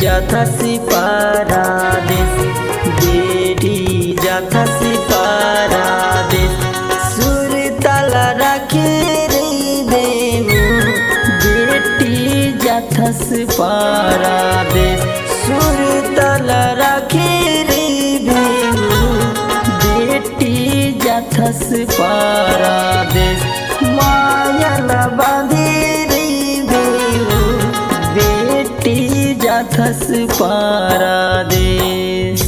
जाथासी पारादेश बेटी जाथासी पारादेश सुर ताला रखे रे देवू बेटी जाथासी पारादेश सुर ताला रखे रे देवू बेटी जाथासी पारादेश मायाला बांधे रे देवू बेटी जाथस पारादेश।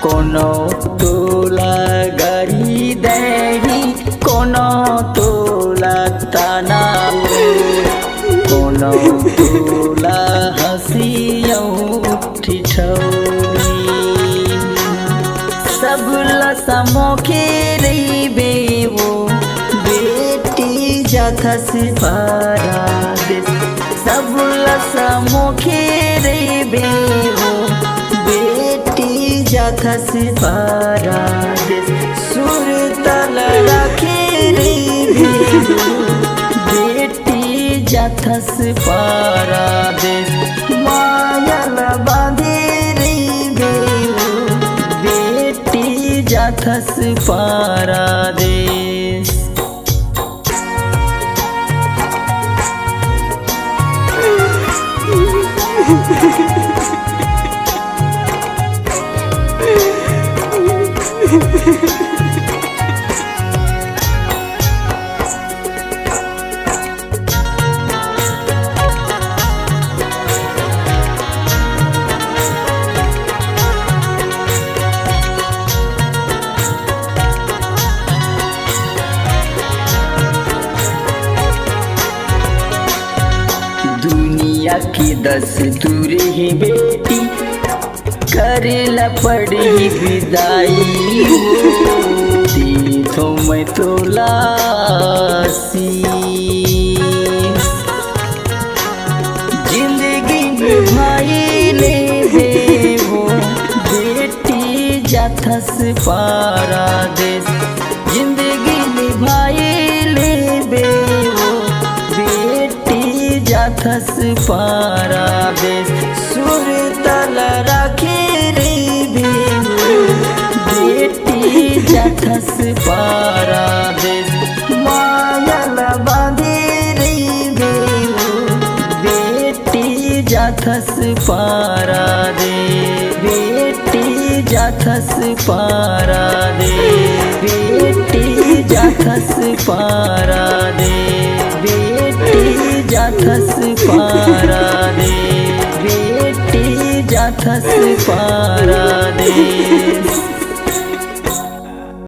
कोनो तोला गाड़ी देही कोनो तोला ताना कोनो तोला हंसियों ठिठौनी सब लसमोखे रे बेवो बेटी जाथस पारादेश सब लसमोखे रे बेवो जाथस पारादेश सुर ताला रखे रे बेटी जाथस पारादेश मायाला बांधे रे बेटी जाथस पारादेश। दुनिया की दस्तूर है बेटी करेला पड़ी विदाई तीर्थों में तोलासी जिंदगी में भाई ले देवो बेटी जाथस पारादेश जिंदगी में भाई ले देवो बेटी जाथस पारादेश सुर ताला रखे रे बेटी जाथस पारादेश मायाला बांधे रे बेटी जाथस पारादेश बेटी जाथस पारादेश बेटी जाथस पारादेश बेटी जाथस पारादेश बेटी जाथस पारादेश।